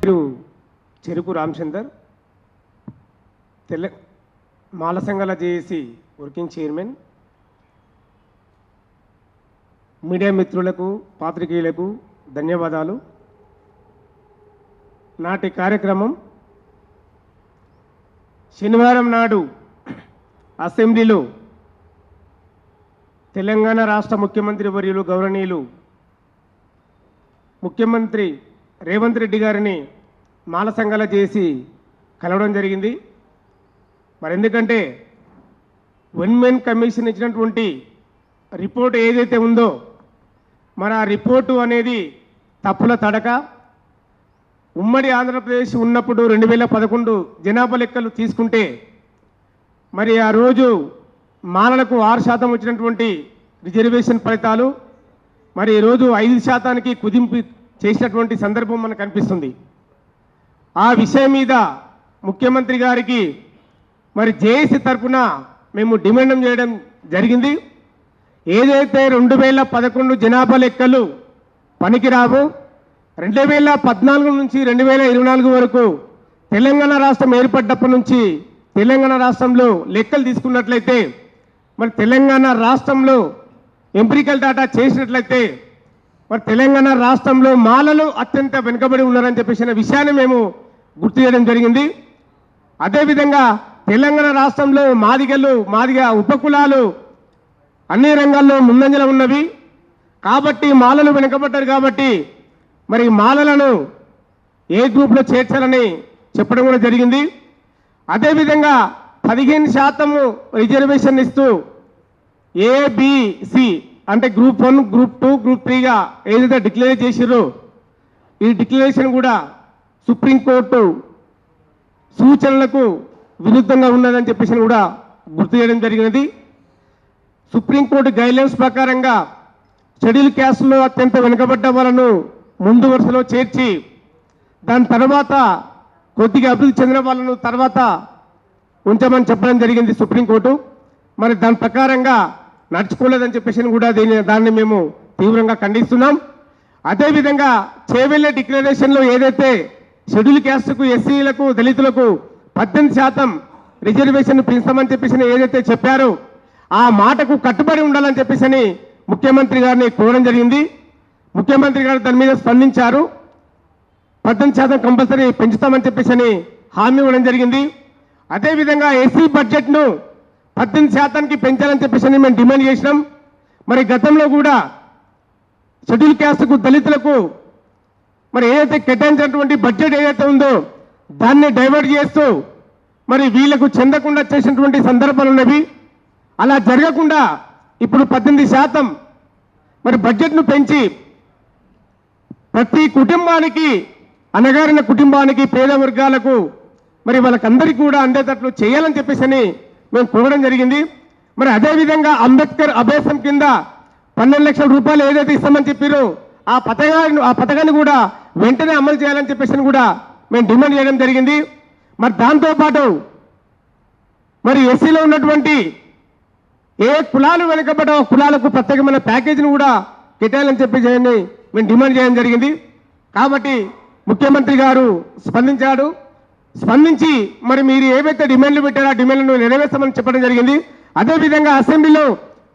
పేరు చెరుకు రామచందర్, మాల సంఘాల జేఏసీ వర్కింగ్ చైర్మన్. మీడియా మిత్రులకు, పాత్రికేయులకు ధన్యవాదాలు. నాటి కార్యక్రమం శనివారం నాడు అసెంబ్లీలో తెలంగాణ రాష్ట్ర ముఖ్యమంత్రి వర్యులు గౌరవనీయులు ముఖ్యమంత్రి రేవంత్ రెడ్డి గారిని మాల సంఘాల చేసి కలవడం జరిగింది. మరి ఎందుకంటే వన్ మెన్ కమిషన్ ఇచ్చినటువంటి రిపోర్ట్ ఏదైతే ఉందో మరి ఆ రిపోర్టు అనేది తప్పుల తడక. ఉమ్మడి ఆంధ్రప్రదేశ్ ఉన్నప్పుడు 2011 జనాభా లెక్కలు తీసుకుంటే మరి ఆ రోజు మాలలకు 6% వచ్చినటువంటి రిజర్వేషన్ ఫలితాలు మరి ఈరోజు 5% కుదింపు చేసినటువంటి సందర్భం మనకు కనిపిస్తుంది. ఆ విషయం మీద ముఖ్యమంత్రి గారికి మరి జేఏసీ తరఫున మేము డిమాండ్ చేయడం జరిగింది. ఏదైతే 2011 జనాభా లెక్కలు పనికిరావు, 2014 నుంచి 2024 వరకు తెలంగాణ రాష్ట్రం ఏర్పడ్డప్పటి నుంచి తెలంగాణ రాష్ట్రంలో లెక్కలు తీసుకున్నట్లయితే మరి తెలంగాణ రాష్ట్రంలో ఎంపిరికల్ డాటా చేసినట్లయితే మరి తెలంగాణ రాష్ట్రంలో మాలలు అత్యంత వెనుకబడి ఉన్నారని చెప్పేసిన విషయాన్ని మేము గుర్తు చేయడం జరిగింది. అదేవిధంగా తెలంగాణ రాష్ట్రంలో మాదిగ ఉపకులాలు అన్ని రంగాల్లో ముందంజలో ఉన్నవి కాబట్టి మాలలు వెనుకబడ్డారు కాబట్టి మరి మాలలను ఏ గ్రూప్లో చేర్చాలని చెప్పడం కూడా జరిగింది. అదేవిధంగా 15% రిజర్వేషన్ ఇస్తూ ఏబిసి అంటే గ్రూప్ 1, గ్రూప్ 2, గ్రూప్ 3గా ఏదైతే డిక్లేర్ చేసిరో ఈ డిక్లరేషన్ కూడా సుప్రీంకోర్టు సూచనలకు విరుద్ధంగా ఉన్నదని చెప్పేసి కూడా గుర్తు చేయడం జరిగినది. సుప్రీంకోర్టు గైడ్లైన్స్ ప్రకారంగా షెడ్యూల్ క్యాస్ట్లో అత్యంత వెనుకబడ్డ వాళ్ళను ముందు వరుసలో చేర్చి దాని తర్వాత కొద్దిగా అభివృద్ధి చెందిన వాళ్ళను తర్వాత ఉంచమని చెప్పడం జరిగింది సుప్రీంకోర్టు. మరి దాని ప్రకారంగా నడుచుకోలేదని చెప్పేసి కూడా దాన్ని మేము తీవ్రంగా ఖండిస్తున్నాం. అదేవిధంగా చేవెళ్ళ డిక్లరేషన్లో ఏదైతే షెడ్యూల్ క్యాస్ట్కు, ఎస్సీలకు, దళితులకు 18% రిజర్వేషన్ పెంచుతామని చెప్పేసి ఏదైతే చెప్పారో ఆ మాటకు కట్టుబడి ఉండాలని చెప్పేసి ముఖ్యమంత్రి గారిని కోరడం జరిగింది. ముఖ్యమంత్రి గారు దాని మీద స్పందించారు. 18% కంపల్సరీ పెంచుతామని చెప్పేసి హామీ ఇవ్వడం జరిగింది. అదేవిధంగా ఎస్సీ బడ్జెట్ను 18% పెంచాలని చెప్పేసి మేము డిమాండ్ చేసినాం. మరి గతంలో కూడా షెడ్యూల్ క్యాస్ట్కు, దళితులకు మరి ఏదైతే కేటాయించినటువంటి బడ్జెట్ ఏదైతే ఉందో దాన్ని డైవర్ట్ చేస్తూ మరి వీళ్లకు చెందకుండా చేసినటువంటి సందర్భాలు ఉన్నవి. అలా జరగకుండా ఇప్పుడు 18% మరి బడ్జెట్ను పెంచి ప్రతి కుటుంబానికి, అణగారిన కుటుంబానికి, పేద వర్గాలకు మరి వాళ్ళకందరికీ కూడా అందేటట్లు చేయాలని చెప్పేసి మేము కోరడం జరిగింది. మరి అదేవిధంగా అంబేద్కర్ అభ్యాసం కింద 12 లక్షల రూపాయలు ఏదైతే ఇస్తామని చెప్పారో ఆ పథకాన్ని కూడా వెంటనే అమలు చేయాలని చెప్పేసి కూడా మేము డిమాండ్ చేయడం జరిగింది. మరి దాంతోపాటు మరి ఎస్సీలో ఉన్నటువంటి ఏ కులాలు వెనుకబడ్డ కులాలకు ప్రత్యేకమైన ప్యాకేజీని కూడా కేటాయాలని చెప్పేసి మేము డిమాండ్ చేయడం జరిగింది. కాబట్టి ముఖ్యమంత్రి గారు స్పందించి మరి మీరు ఏవైతే డిమాండ్లు పెట్టారో ఆ డిమాండ్లను నెరవేర్చమని చెప్పడం జరిగింది. అదేవిధంగా అసెంబ్లీలో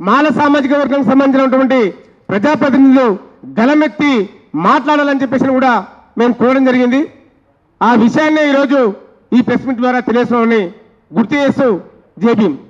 మాల సామాజిక వర్గానికి సంబంధించినటువంటి ప్రజాప్రతినిధులు గలమెత్తి మాట్లాడాలని చెప్పేసి కూడా మేము కోరడం జరిగింది. ఆ విషయాన్ని ఈరోజు ఈ ప్రెస్ మీట్ ద్వారా తెలియజేస్తామని గుర్తు చేస్తూ జై భీమ్.